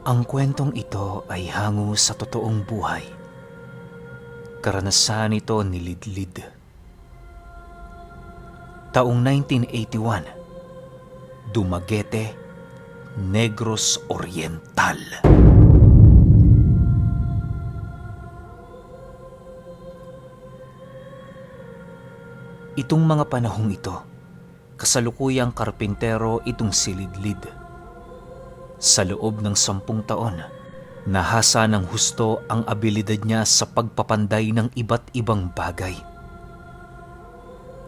Ang kwentong ito ay hango sa totoong buhay. Karanasan ito ni Lidlid. Taong 1981, Dumaguete, Negros Oriental. Itong mga panahong ito, kasalukuyang karpintero itong si Lidlid. Sa loob ng 10 taon, nahasa ng husto ang abilidad niya sa pagpapanday ng iba't ibang bagay.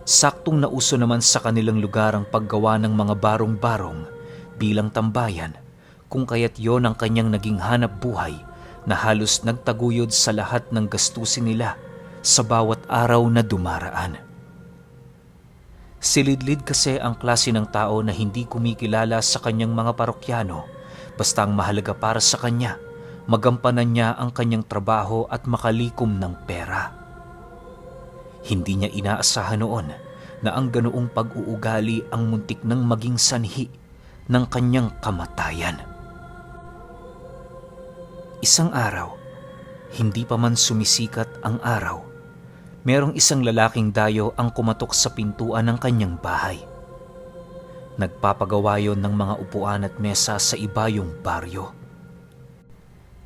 Saktong nauso naman sa kanilang lugar ang paggawa ng mga barong-barong bilang tambayan, kung kaya't yon ang kanyang naging hanap buhay na halos nagtaguyod sa lahat ng gastusin nila sa bawat araw na dumaraan. Si Lidlid kasi ang klase ng tao na hindi kumikilala sa kanyang mga parokyano, basta ang mahalaga para sa kanya, magampanan niya ang kanyang trabaho at makalikom ng pera. Hindi niya inaasahan noon na ang ganoong pag-uugali ang muntik nang maging sanhi ng kanyang kamatayan. Isang araw, hindi pa man sumisikat ang araw, merong isang lalaking dayo ang kumatok sa pintuan ng kanyang bahay. Nagpapagawa yon ng mga upuan at mesa sa ibayong baryo.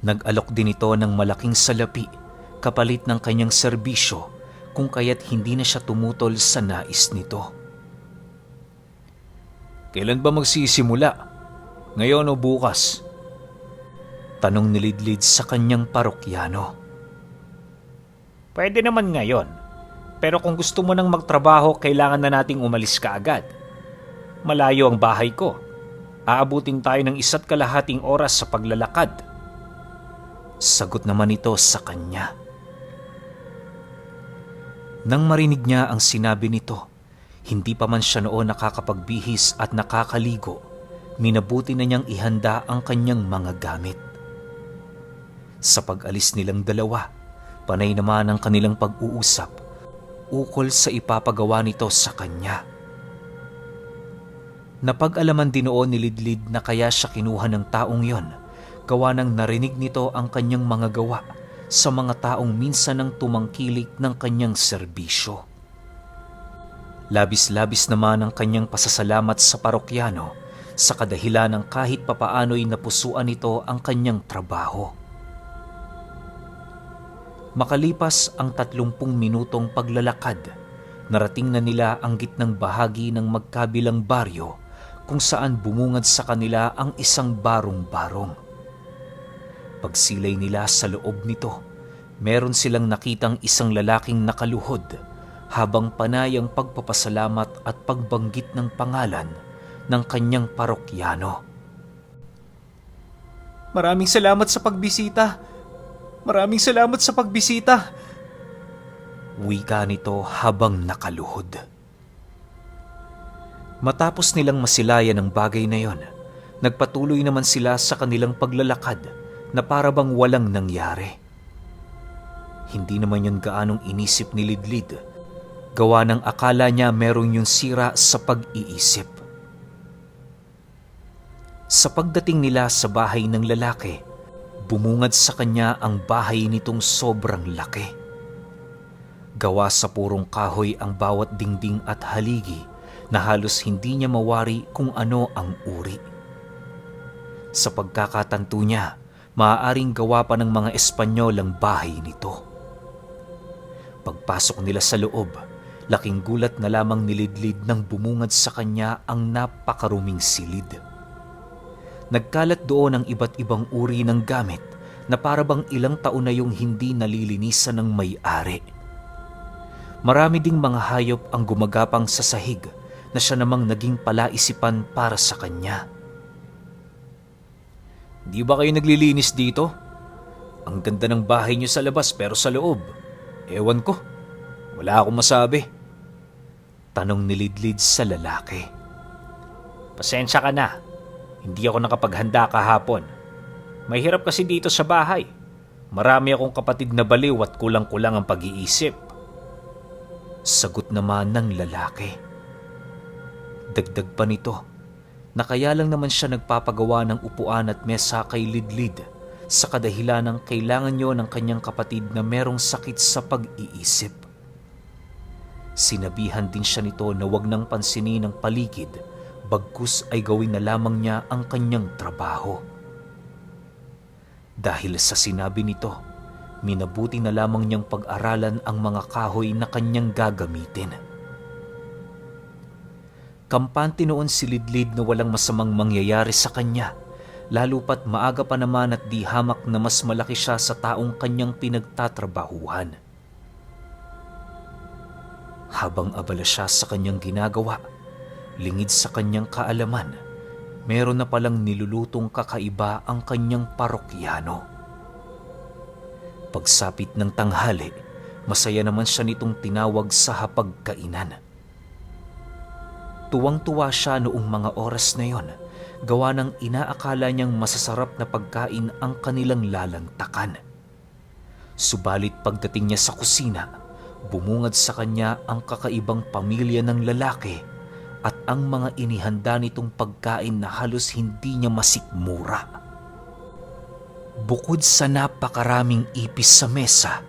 Nag-alok din ito ng malaking salapi kapalit ng kanyang serbisyo, kung kaya't hindi na siya tumutol sa nais nito. "Kailan ba magsisimula? Ngayon o bukas?" tanong ni Lidlid sa kanyang parokyano. Pwede naman ngayon, pero kung gusto mo nang magtrabaho, kailangan na nating umalis ka agad. Malayo ang bahay ko. Aabutin tayo ng 1.5 oras sa paglalakad. Sagot naman ito sa kanya. Nang marinig niya ang sinabi nito, hindi pa man siya noon nakakapagbihis at nakakaligo, minabuti na niyang ihanda ang kanyang mga gamit. Sa pag-alis nilang dalawa, panay naman ang kanilang pag-uusap ukol sa ipapagawa nito sa kanya. Napag-alaman din noon ni Lidlid na kaya siya kinuha ng taong yon, gawa nang narinig nito ang kanyang mga gawa sa mga taong minsan nang tumangkilik ng kanyang serbisyo. Labis-labis naman ang kanyang pasasalamat sa parokyano sa kadahilan ng kahit papaano'y napusuan nito ang kanyang trabaho. Makalipas ang 30 minutong paglalakad, narating na nila ang gitnang bahagi ng magkabilang baryo kung saan bumungad sa kanila ang isang barong-barong. Pagsilay nila sa loob nito, meron silang nakitang isang lalaking nakaluhod habang panay ang pagpapasalamat at pagbanggit ng pangalan ng kanyang parokyano. Maraming salamat sa pagbisita. Maraming salamat sa pagbisita. Wika nito habang nakaluhod. Matapos nilang masilayan ang bagay na yon, nagpatuloy naman sila sa kanilang paglalakad na para bang walang nangyari. Hindi naman yun gaanong inisip ni Lidlid, gawa ng akala niya meron yung sira sa pag-iisip. Sa pagdating nila sa bahay ng lalaki, bumungad sa kanya ang bahay nitong sobrang laki. Gawa sa purong kahoy ang bawat dingding at haligi na halos hindi niya mawari kung ano ang uri. Sa pagkakatanto niya, maaaring gawa pa ng mga Espanyol ang bahay nito. Pagpasok nila sa loob, laking gulat na lamang nilidlid nang bumungad sa kanya ang napakaruming silid. Nagkalat doon ang iba't ibang uri ng gamit na parabang ilang taon na yung hindi nalilinisan ng may-ari. Marami ding mga hayop ang gumagapang sa sahig na siya namang naging palaisipan para sa kanya. Di ba kayo naglilinis dito? Ang ganda ng bahay niyo sa labas pero sa loob, ewan ko, wala akong masabi. Tanong ni Lidlid sa lalaki. Pasensya ka na, hindi ako nakapaghanda kahapon. Mahirap kasi dito sa bahay. Marami akong kapatid na baliw at kulang-kulang ang pag-iisip. Sagot naman ng lalaki. Dagdag pa nito, na kaya lang naman siya nagpapagawa ng upuan at mesa kay Lidlid sa kadahilan ng kailangan niyo ng kanyang kapatid na merong sakit sa pag-iisip. Sinabihan din siya nito na wag nang pansinin ng paligid, bagkus ay gawin na lamang niya ang kanyang trabaho. Dahil sa sinabi nito, minabuti na lamang niyang pag-aralan ang mga kahoy na kanyang gagamitin. Kampante noon si Lidlid na walang masamang mangyayari sa kanya, lalo pat maaga pa naman at di hamak na mas malaki siya sa taong kanyang pinagtatrabahuhan. Habang abala siya sa kanyang ginagawa, lingid sa kanyang kaalaman, meron na palang nilulutong kakaiba ang kanyang parokyano. Pagsapit ng tanghali, masaya naman siya nitong tinawag sa hapagkainan. Tuwang-tuwa siya noong mga oras na yon, gawa ng inaakala niyang masasarap na pagkain ang kanilang lalantakan. Subalit pagdating niya sa kusina, bumungad sa kanya ang kakaibang pamilya ng lalaki at ang mga inihanda nitong pagkain na halos hindi niya masikmura. Bukod sa napakaraming ipis sa mesa,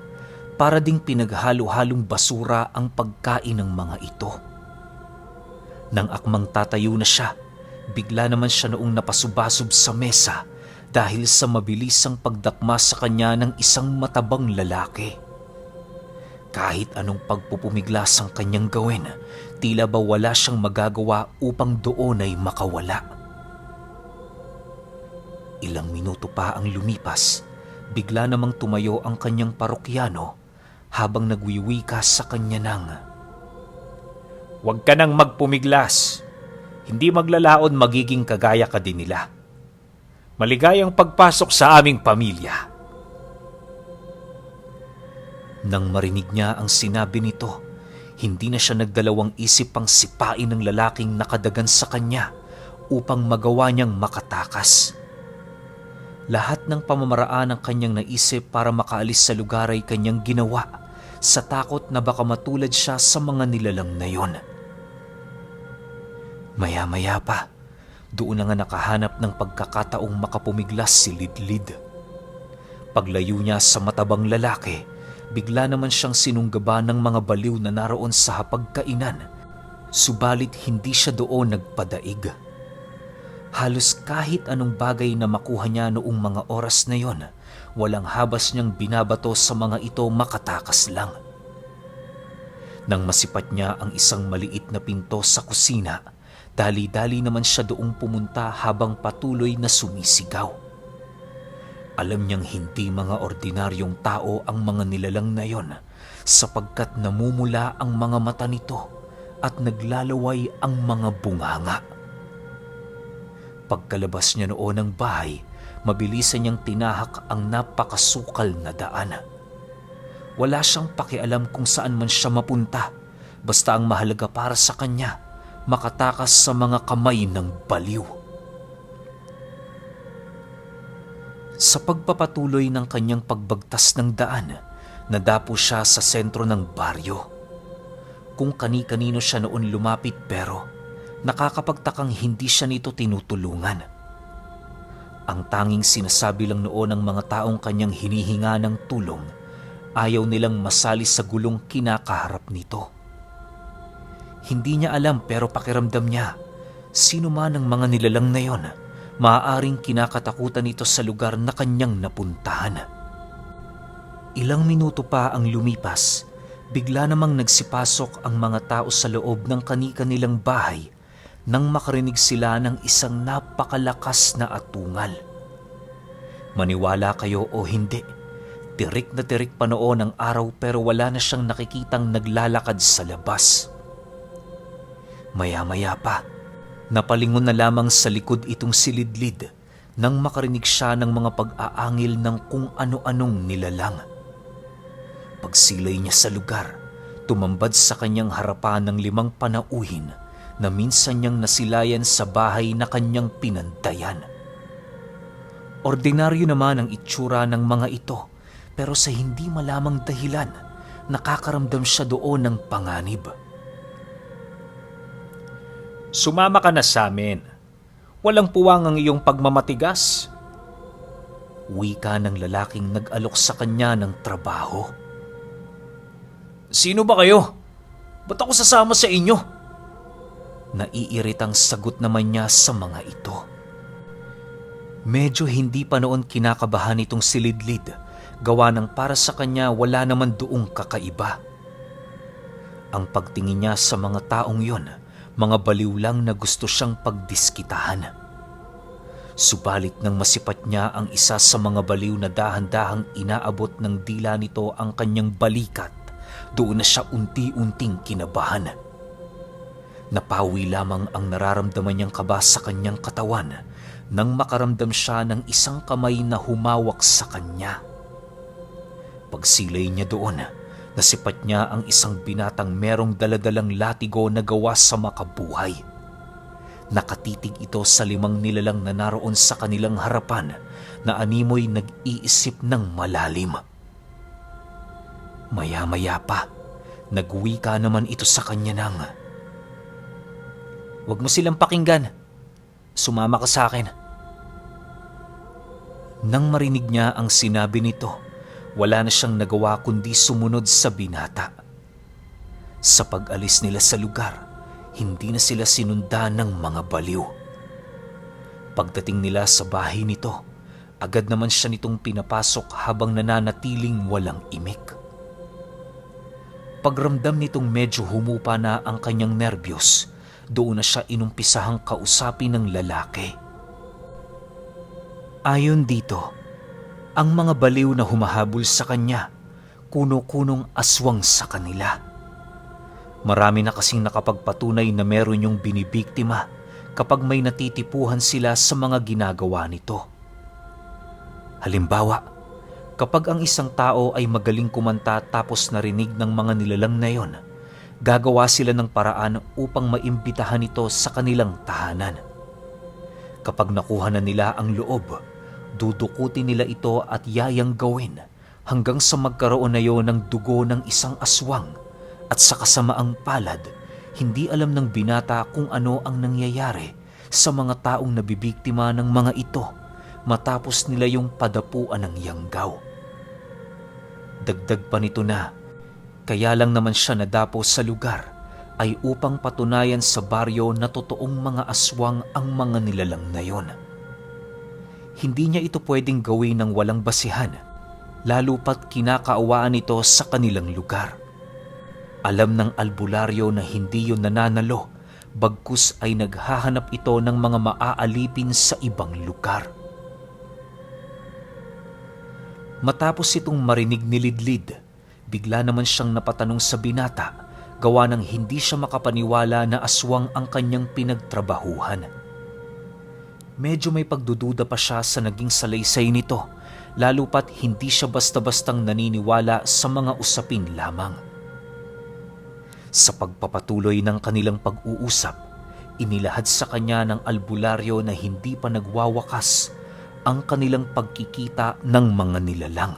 para ding pinaghalo-halong basura ang pagkain ng mga ito. Nang akmang tatayo na siya, bigla naman siya noong napasubasub sa mesa dahil sa mabilisang pagdakma sa kanya ng isang matabang lalaki. Kahit anong pagpupumiglas ang kanyang gawin, tila ba wala siyang magagawa upang doon ay makawala. Ilang minuto pa ang lumipas, bigla namang tumayo ang kanyang parokyano habang nagwiwika sa kanya ng, "Huwag ka nang magpumiglas. Hindi maglalaon magiging kagaya ka din nila. Maligayang pagpasok sa aming pamilya." Nang marinig niya ang sinabi nito, hindi na siya nagdalawang isip pang sipain ng lalaking nakadagan sa kanya upang magawa niyang makatakas. Lahat ng pamamaraan ng kanyang naisip para makaalis sa lugar ay kanyang ginawa sa takot na baka matulad siya sa mga nilalang na yon. Maya-maya pa, doon na nga nakahanap ng pagkakataong makapumiglas si Lidlid. Paglayo niya sa matabang lalaki, bigla naman siyang sinunggaban ng mga baliw na naroon sa hapagkainan, subalit hindi siya doon nagpadaig. Halos kahit anong bagay na makuha niya noong mga oras na yon, walang habas niyang binabato sa mga ito makatakas lang. Nang masipat niya ang isang maliit na pinto sa kusina, dali-dali naman siya doong pumunta habang patuloy na sumisigaw. Alam niyang hindi mga ordinaryong tao ang mga nilalang na yon, sapagkat namumula ang mga mata nito at naglalaway ang mga bunganga. Pagkalabas niya noon ng bahay, mabilisan niyang tinahak ang napakasukal na daan. Wala siyang pakialam kung saan man siya mapunta, basta ang mahalaga para sa kanya, makatakas sa mga kamay ng baliw. Sa pagpapatuloy ng kanyang pagbagtas ng daan, nadapo siya sa sentro ng baryo. Kung kani-kanino siya noon lumapit pero nakakapagtakang hindi siya nito tinutulungan. Ang tanging sinasabi lang noon ng mga taong kanyang hinihinga ng tulong, ayaw nilang masali sa gulong kinakaharap nito. Hindi niya alam pero pakiramdam niya, sino man ang mga nilalang na yon, maaaring kinakatakutan ito sa lugar na kanyang napuntahan. Ilang minuto pa ang lumipas, bigla namang nagsipasok ang mga tao sa loob ng kani-kanilang bahay nang makarinig sila ng isang napakalakas na atungal. Maniwala kayo o hindi, tirik na tirik pa noon ang araw pero wala na siyang nakikitang naglalakad sa labas. Maya-maya pa, napalingon na lamang sa likod itong si Lidlid nang makarinig siya ng mga pag-aangil ng kung ano-anong nilalang. Pagsilay niya sa lugar, tumambad sa kanyang harapan ng 5 panauhin na minsan niyang nasilayan sa bahay na kanyang pinantayan. Ordinaryo naman ang itsura ng mga ito, pero sa hindi malamang dahilan, nakakaramdam siya doon ng panganib. "Sumama ka na sa amin. Walang puwang ang iyong pagmamatigas. Wika ng lalaking nag-alok sa kanya ng trabaho. Sino ba kayo? Ba't ako sasama sa inyo? Naiiritang sagot naman niya sa mga ito. Medyo hindi pa noon kinakabahan itong si Lidlid, gawa ng para sa kanya wala naman doong kakaiba. Ang pagtingin niya sa mga taong yon, mga baliw lang na gusto siyang pagdiskitahan. Subalit nang masipat niya ang isa sa mga baliw na dahan-dahang inaabot ng dila nito ang kanyang balikat, doon na siya unti-unting kinabahan. Napawi lamang ang nararamdaman niyang kaba sa kanyang katawan nang makaramdam siya ng isang kamay na humawak sa kanya. Pagsilay niya doon, nasipat niya ang isang binatang merong daladalang latigo na gawa sa makabuhay. Nakatitig ito sa 5 nilalang na naroon sa kanilang harapan na animoy nag-iisip ng malalim. Maya-maya pa, nagwika naman ito sa kanya ng, "Huwag mo silang pakinggan. Sumama ka sa akin." Nang marinig niya ang sinabi nito, wala na siyang nagawa kundi sumunod sa binata. Sa pag-alis nila sa lugar, hindi na sila sinundan ng mga baliw. Pagdating nila sa bahay nito, agad naman siya nitong pinapasok habang nananatiling walang imik. Pagramdam nitong medyo humupa na ang kanyang nerbiyos, doon na siya inumpisahang kausapin ng lalaki. Ayon dito, ang mga baliw na humahabol sa kanya, kuno-kunong aswang sa kanila. Marami na kasing nakapagpatunay na meron yung binibiktima kapag may natitipuhan sila sa mga ginagawa nito. Halimbawa, kapag ang isang tao ay magaling kumanta tapos narinig ng mga nilalang na yon, gagawa sila ng paraan upang maimbitahan ito sa kanilang tahanan. Kapag nakuha na nila ang loob, dudukutin nila ito at yayang gawin hanggang sa magkaroon na yon ng dugo ng isang aswang, at sa kasamaang palad, hindi alam ng binata kung ano ang nangyayari sa mga taong nabibiktima ng mga ito matapos nila yung padapuan ng yanggaw. Dagdag pa nito na, kaya lang naman siya nadapo sa lugar ay upang patunayan sa baryo na totoong mga aswang ang mga nilalang na yon. Hindi niya ito pwedeng gawin ng walang basihan, lalo pat kinakaawaan nito sa kanilang lugar. Alam ng albularyo na hindi yun nananalo, bagkus ay naghahanap ito ng mga maaalipin sa ibang lugar. Matapos itong marinig ni Lidlid, bigla naman siyang napatanong sa binata, gawa ng hindi siya makapaniwala na aswang ang kanyang pinagtrabahuhan. Medyo may pagdududa pa siya sa naging salaysay nito, lalo pat hindi siya basta-bastang naniniwala sa mga usapin lamang. Sa pagpapatuloy ng kanilang pag-uusap, inilahad sa kanya ng albularyo na hindi pa nagwawakas ang kanilang pagkikita ng mga nilalang.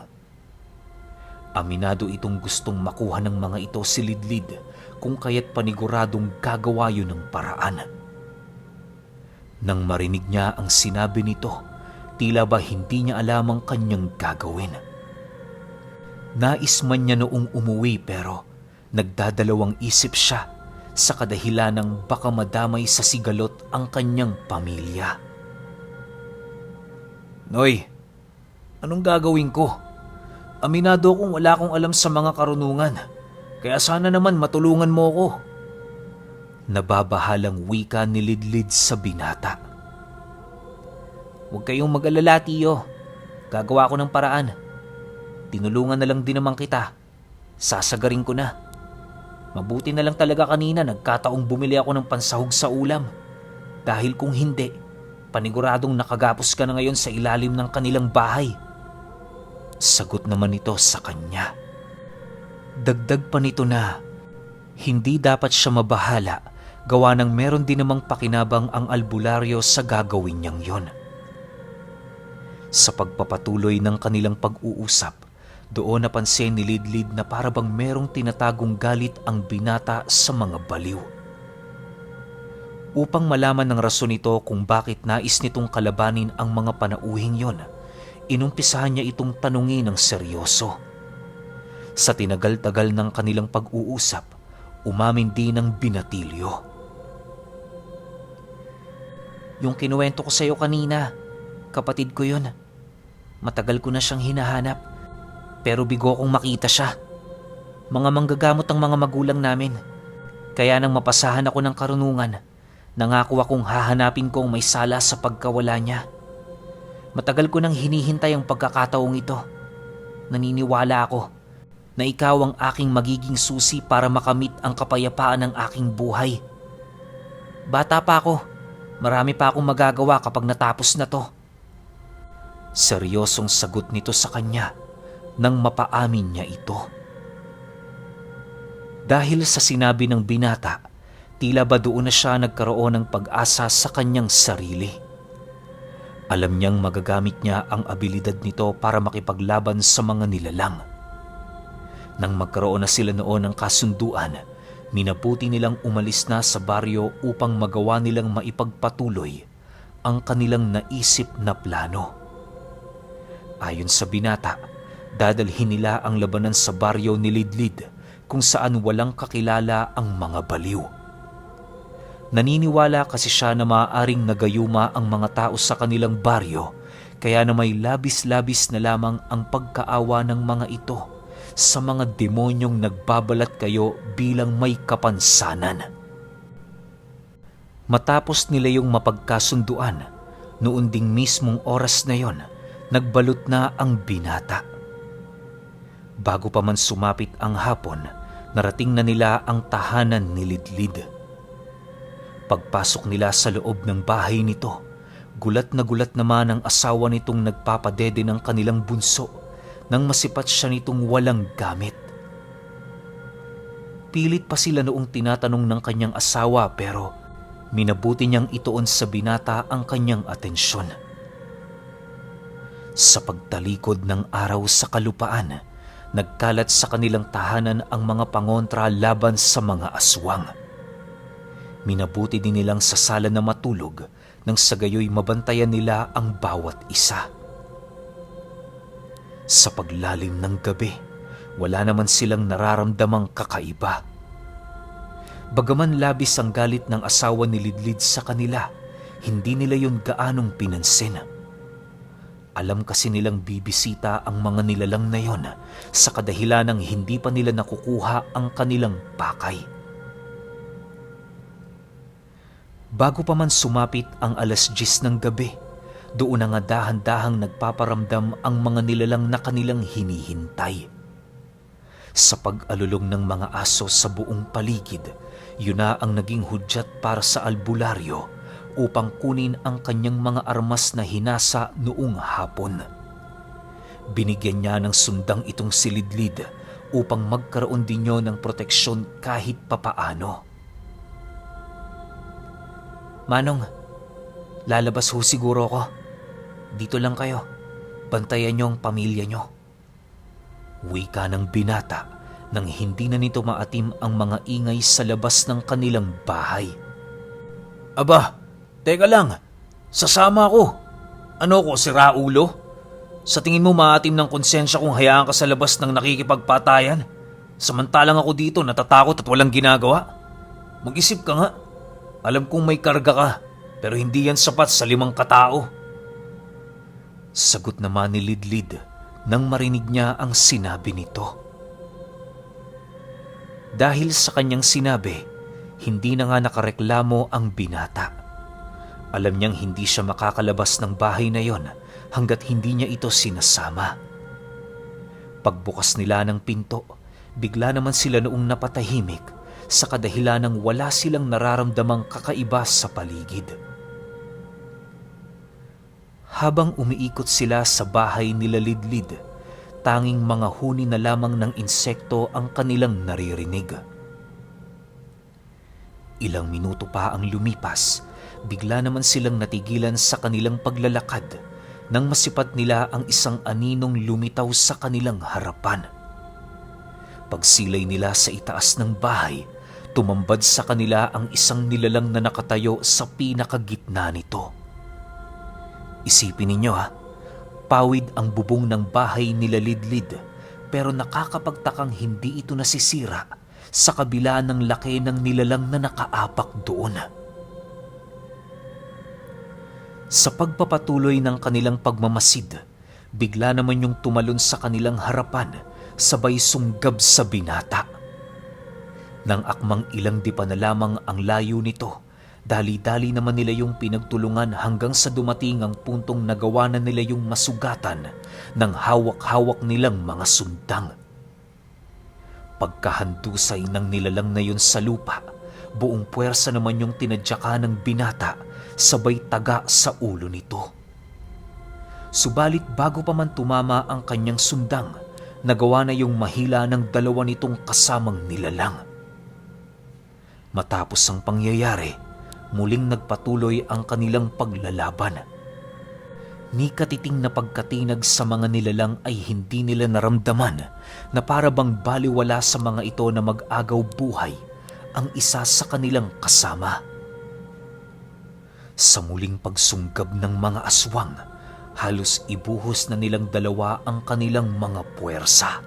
Aminado itong gustong makuha ng mga ito si Lidlid, kung kaya't paniguradong gagawa yun ng paraan. Nang marinig niya ang sinabi nito, tila ba hindi niya alam ang kanyang gagawin. Nais man niya noong umuwi pero nagdadalawang isip siya sa kadahilan ng baka madamay sa sigalot ang kanyang pamilya. "Noy, anong gagawin ko? Aminado kong wala akong alam sa mga karunungan, kaya sana naman matulungan mo ko." Nababahalang wika ni Lidlid sa binata. "Huwag kayong mag-alala, tiyo. Gagawa ko ng paraan. Tinulungan na lang din naman kita. Sasagarin ko na. Mabuti na lang talaga kanina nagkataong bumili ako ng pansahog sa ulam. Dahil kung hindi, paniguradong nakagapos ka na ngayon sa ilalim ng kanilang bahay." Sagot naman ito sa kanya. Dagdag pa nito na hindi dapat siya mabahala, gawa ng meron din namang pakinabang ang albularyo sa gagawin niyang yon. Sa pagpapatuloy ng kanilang pag-uusap, doon napansin ni Lidlid na parabang merong tinatagong galit ang binata sa mga baliw. Upang malaman ng rason nito kung bakit nais nitong kalabanin ang mga panauhing yon, inumpisahan niya itong tanungin ng seryoso. Sa tinagal-tagal ng kanilang pag-uusap, umamin din ang binatilyo. Yung kinuwento ko sa'yo kanina, kapatid ko yun. Matagal ko na siyang hinahanap, pero bigo kong makita siya. Mga manggagamot ang mga magulang namin. Kaya nang mapasahan ako ng karunungan, nangako akong hahanapin kong may sala sa pagkawala niya. Matagal ko nang hinihintay ang pagkakataong ito. Naniniwala ako na ikaw ang aking magiging susi para makamit ang kapayapaan ng aking buhay. Bata pa ako, marami pa akong magagawa kapag natapos na to. Seryosong sagot nito sa kanya nang mapaamin niya ito. Dahil sa sinabi ng binata, tila ba doon na siya nagkaroon ng pag-asa sa kanyang sarili. Alam niyang magagamit niya ang abilidad nito para makipaglaban sa mga nilalang. Nang magkaroon na sila noon ng kasunduan, minabuti nilang umalis na sa baryo upang magawa nilang maipagpatuloy ang kanilang naisip na plano. Ayon sa binata, dadalhin nila ang labanan sa baryo ni Lidlid kung saan walang kakilala ang mga baliw. Naniniwala kasi siya na maaaring nagayuma ang mga tao sa kanilang baryo, kaya na may labis-labis na lamang ang pagkaawa ng mga ito sa mga demonyong nagbabalat kayo bilang may kapansanan. Matapos nila yung mapagkasunduan, noon ding mismong oras na yon, nagbalot na ang binata. Bago pa man sumapit ang hapon, narating na nila ang tahanan ni Lidlid. Pagpasok nila sa loob ng bahay nito, gulat na gulat naman ang asawa nitong nagpapadede ng kanilang bunso nang masipat siya nitong walang gamit. Pilit pa sila noong tinatanong ng kanyang asawa pero minabuti niyang ituon sa binata ang kanyang atensyon. Sa pagtalikod ng araw sa kalupaan, nagkalat sa kanilang tahanan ang mga pangontra laban sa mga aswang. Minabuti din nilang sa sala na matulog nang sa gayoy mabantayan nila ang bawat isa. Sa paglalim ng gabi, wala naman silang nararamdamang kakaiba. Bagaman labis ang galit ng asawa ni Lidlid sa kanila, hindi nila yun gaanong pinansin. Alam kasi nilang bibisita ang mga nilalang na yon sa kadahilanang hindi pa nila nakukuha ang kanilang pakay. Bago pa man sumapit ang 10:00 ng gabi, doon na nga dahan-dahang nagpaparamdam ang mga nilalang na kanilang hinihintay. Sa pag-alulong ng mga aso sa buong paligid, yun na ang naging hudyat para sa albularyo upang kunin ang kanyang mga armas na hinasa noong hapon. Binigyan niya ng sundang itong si Lidlid upang magkaroon din niyo ng proteksyon kahit papaano. Manong, lalabas ho siguro ako. Dito lang kayo. Bantayan niyo ang pamilya niyo. Wika ng binata nang hindi na nito maatim ang mga ingay sa labas ng kanilang bahay. Aba, teka lang. Sasama ako. Ano ko, si Raulo? Sa tingin mo maatim ng konsensya kung hayaan ka sa labas ng nakikipagpatayan? Samantalang ako dito natatakot at walang ginagawa? Mag-isip ka nga. Alam kong may karga ka, pero hindi yan sapat sa 5 katao. Sagot naman ni Lidlid nang marinig niya ang sinabi nito. Dahil sa kanyang sinabi, hindi na nga nakareklamo ang binata. Alam niyang hindi siya makakalabas ng bahay na yon hanggat hindi niya ito sinasama. Pagbukas nila ng pinto, bigla naman sila noong napatahimik sa kadahilanang wala silang nararamdamang kakaiba sa paligid. Habang umiikot sila sa bahay nila Lidlid, tanging mga huni na lamang ng insekto ang kanilang naririnig. Ilang minuto pa ang lumipas, bigla naman silang natigilan sa kanilang paglalakad nang masipat nila ang isang aninong lumitaw sa kanilang harapan. Pagsilay nila sa itaas ng bahay, tumambad sa kanila ang isang nilalang na nakatayo sa pinakagitna nito. Isipin ninyo pawid ang bubong ng bahay nila Lidlid, pero nakakapagtakang hindi ito nasisira sa kabila ng laki ng nilalang na nakaapak doon. Sa pagpapatuloy ng kanilang pagmamasid, bigla naman yung tumalon sa kanilang harapan, sabay sunggab sa binata. Nang akmang ilang dipa na lamang ang layo nito, dali-dali naman nila yung pinagtulungan hanggang sa dumating ang puntong nagawa na nila yung masugatan ng hawak-hawak nilang mga sundang. Pagkahandusay ng nilalang na yun sa lupa, buong puwersa naman yung tinadyakan ng binata, sabay taga sa ulo nito. Subalit bago pa man tumama ang kanyang sundang, nagawa na yung mahila ng dalawa nitong kasamang nilalang. Matapos ang pangyayari, muling nagpatuloy ang kanilang paglalaban. Ni katiting na pagkatinag sa mga nilalang ay hindi nila naramdaman na para bang baliwala sa mga ito na mag-agaw buhay ang isa sa kanilang kasama. Sa muling pagsunggab ng mga aswang, halos ibuhos na nilang dalawa ang kanilang mga puwersa.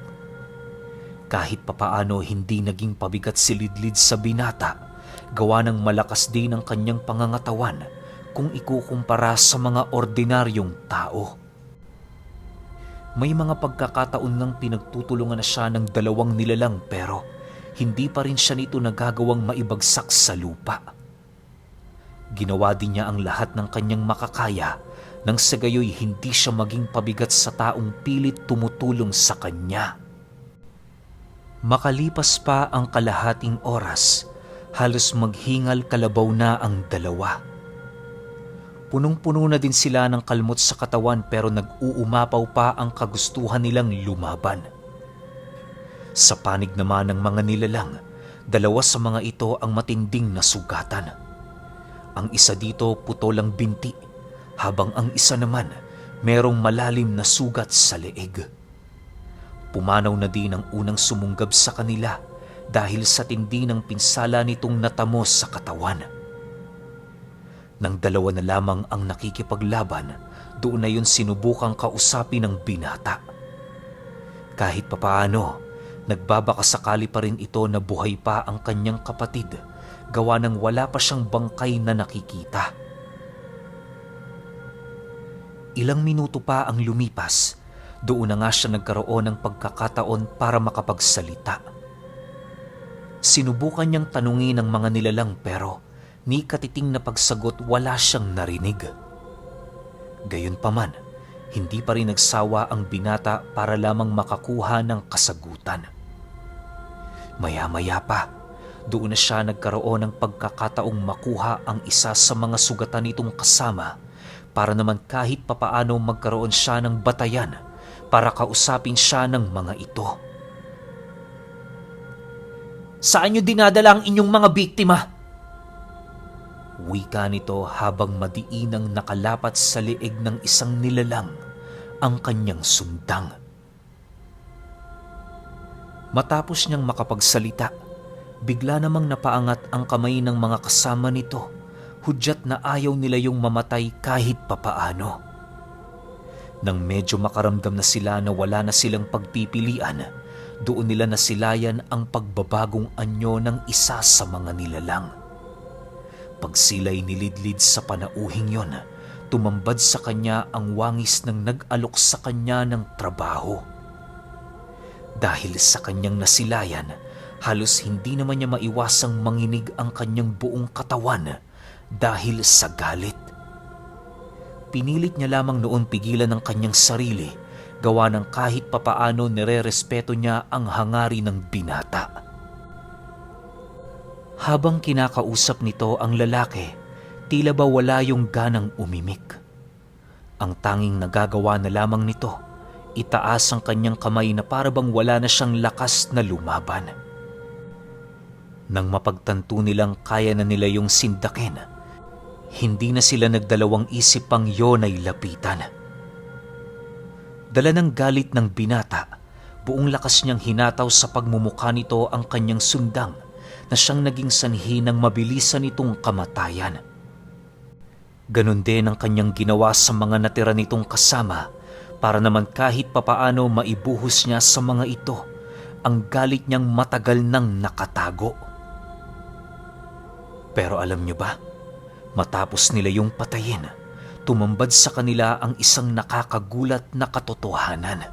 Kahit papaano hindi naging pabigat si Lidlid sa binata, gawa ng malakas din ang kanyang pangangatawan kung ikukumpara sa mga ordinaryong tao. May mga pagkakataon ngang pinagtutulungan na siya ng dalawang nilalang pero hindi pa rin siya nito nagagawang maibagsak sa lupa. Ginawa din niya ang lahat ng kanyang makakaya nang sa gayoy hindi siya maging pabigat sa taong pilit tumutulong sa kanya. Makalipas pa ang kalahating oras, halos maghingal kalabaw na ang dalawa. Punong-puno na din sila ng kalmot sa katawan pero nag-uumapaw pa ang kagustuhan nilang lumaban. Sa panig naman ng mga nilalang, dalawa sa mga ito ang matinding nasugatan. Ang isa dito putol ang binti, habang ang isa naman merong malalim na sugat sa leeg. Pumanaw na din ang unang sumunggab sa kanila dahil sa tindi ng pinsala nitong natamo sa katawan. Nang dalawa na lamang ang nakikipaglaban, doon na yun sinubukang kausapin ng binata. Kahit papaano, nagbabakasakali pa rin ito na buhay pa ang kanyang kapatid, gawa ng wala pa siyang bangkay na nakikita. Ilang minuto pa ang lumipas, doon na nga siya nagkaroon ng pagkakataon para makapagsalita. Sinubukan niyang tanungin ang mga nilalang pero ni katiting na pagsagot wala siyang narinig. Gayunpaman, hindi pa rin nagsawa ang binata para lamang makakuha ng kasagutan. Maya-maya pa, doon na siya nagkaroon ng pagkakataong makuha ang isa sa mga sugatan nitong kasama para naman kahit papaano magkaroon siya ng batayan para kausapin siya ng mga ito. Saan niyo dinadala ang inyong mga biktima? Wika nito habang madiinang nakalapat sa leeg ng isang nilalang ang kanyang sundang. Matapos niyang makapagsalita, bigla namang napaangat ang kamay ng mga kasama nito, hudyat na ayaw nila yung mamatay kahit papaano. Nang medyo makaramdam na sila na wala na silang pagpipilian, doon nila nasilayan ang pagbabagong anyo ng isa sa mga nilalang. Pagsilay ni Lidlid sa panauhing yon, tumambad sa kanya ang wangis ng nag-alok sa kanya ng trabaho. Dahil sa kanyang nasilayan, halos hindi naman niya maiwasang manginig ang kanyang buong katawan dahil sa galit. Pinilit niya lamang noon pigilan ang kanyang sarili, gawa ng kahit papaano nire-respeto niya ang hangarin ng binata. Habang kinakausap nito ang lalaki, tila ba wala yung ganang umimik. Ang tanging nagagawa na lamang nito, itaas ang kanyang kamay na para bang wala na siyang lakas na lumaban. Nang mapagtanto nilang kaya na nila yung sindakin, hindi na sila nagdalawang isip pang yon ay lapitan. Dala ng galit ng binata, buong lakas niyang hinataw sa pagmumukha nito ang kanyang sundang na siyang naging sanhi ng mabilisan nitong kamatayan. Ganon din ang kanyang ginawa sa mga natira nitong kasama para naman kahit papaano maibuhos niya sa mga ito ang galit niyang matagal nang nakatago. Pero alam niyo ba, matapos nila yung patayin, tumambad sa kanila ang isang nakakagulat na katotohanan.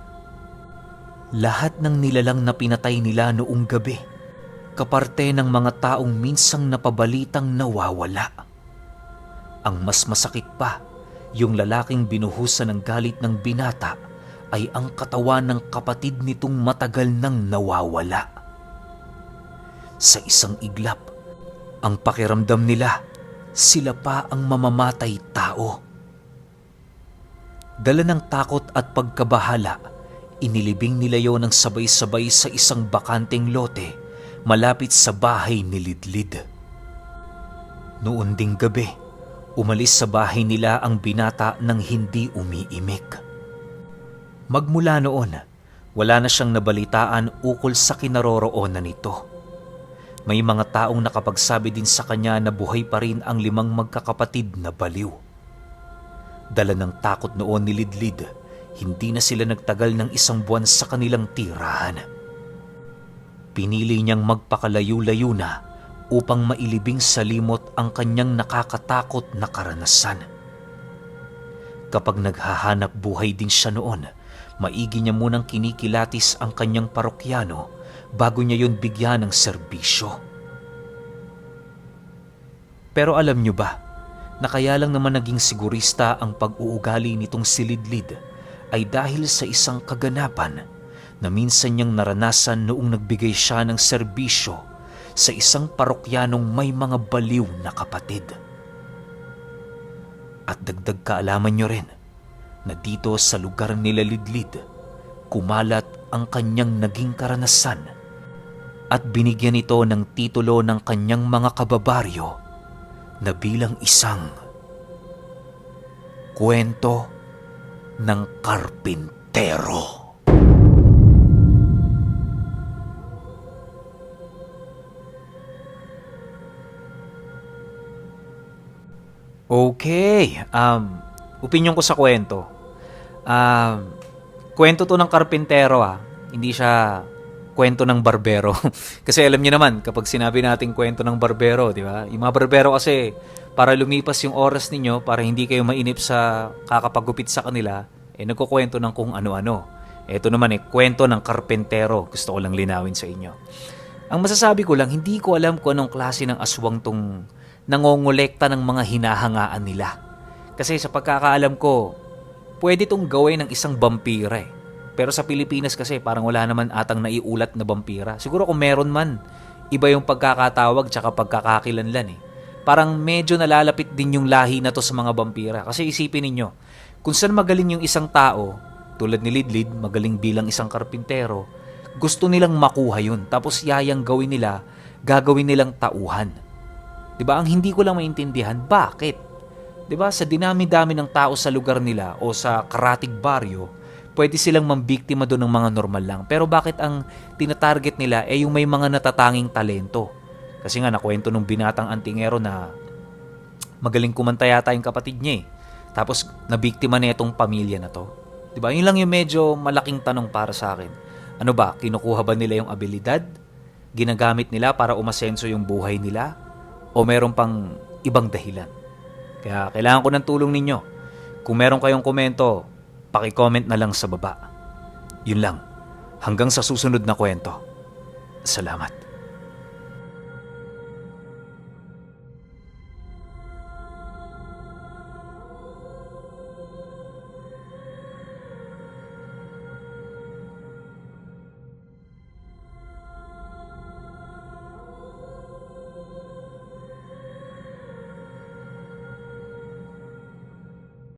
Lahat ng nilalang na pinatay nila noong gabi, kaparte ng mga taong minsang napabalitang nawawala. Ang mas masakit pa, yung lalaking binuhusan ng galit ng binata ay ang katawan ng kapatid nitong matagal nang nawawala. Sa isang iglap, ang pakiramdam nila, sila pa ang mamamatay tao. Dala ng takot at pagkabahala, inilibing nila yon ng sabay-sabay sa isang bakanteng lote malapit sa bahay ni Lidlid. Noon ding gabi, umalis sa bahay nila ang binata nang hindi umiimik. Magmula noon, wala na siyang nabalitaan ukol sa kinaroroonan nito. May mga taong nakapagsabi din sa kanya na buhay pa rin ang 5 magkakapatid na baliw. Dala ng takot noon ni Lidlid, hindi na sila nagtagal ng 1 buwan sa kanilang tirahan. Pinili niyang magpakalayo-layo na upang mailibing sa limot ang kanyang nakakatakot na karanasan. Kapag naghahanap buhay din siya noon, maigi niya munang kinikilatis ang kanyang parokyano bago niya yun bigyan ng serbisyo. Pero alam niyo ba, na kaya lang naman naging sigurista ang pag-uugali nitong si Lidlid ay dahil sa isang kaganapan na minsan niyang naranasan noong nagbigay siya ng serbisyo sa isang parokyanong may mga baliw na kapatid. At dagdag kaalaman niyo rin na dito sa lugar nila Lidlid, kumalat ang kanyang naging karanasan at binigyan ito ng titulo ng kanyang mga kababaryo na bilang isang kwento ng karpintero. Okay, opinyon ko sa kwento. Kwento to ng karpintero hindi siya kwento ng barbero. Kasi alam niyo naman, kapag sinabi nating kwento ng barbero, di ba? Yung mga barbero kasi, para lumipas yung oras ninyo, para hindi kayo mainip sa kakapagupit sa kanila, nagkukwento ng kung ano-ano. Ito naman kwento ng karpintero. Gusto ko lang linawin sa inyo. Ang masasabi ko lang, hindi ko alam kung anong klase ng aswang tong nangongolekta ng mga hinahangaan nila. Kasi sa pagkakaalam ko, pwede itong gawin ng isang vampira Pero sa Pilipinas kasi parang wala naman atang naiulat na vampira. Siguro kung meron man, iba yung pagkakatawag tsaka pagkakakilanlan Parang medyo nalalapit din yung lahi na to sa mga vampira. Kasi isipin ninyo, kung saan magaling yung isang tao, tulad ni Lidlid, magaling bilang isang karpintero, gusto nilang makuha yun. Tapos yayang gagawin nilang tauhan. Diba? Ang hindi ko lang maintindihan, bakit? Diba? Sa dinami-dami ng tao sa lugar nila o sa karatig baryo, pwede silang mambiktima doon ng mga normal lang. Pero bakit ang tinatarget nila yung may mga natatanging talento? Kasi nga nakwento nung binatang antingero na magaling kumanta yata yung kapatid niya Tapos nabiktima na itong pamilya na to. Diba? Yun lang yung medyo malaking tanong para sa akin. Ano ba? Kinukuha ba nila yung abilidad? Ginagamit nila para umasenso yung buhay nila? O meron pang ibang dahilan? Kaya kailangan ko ng tulong ninyo. Kung meron kayong komento, paki-comment na lang sa baba. Yun lang. Hanggang sa susunod na kwento. Salamat.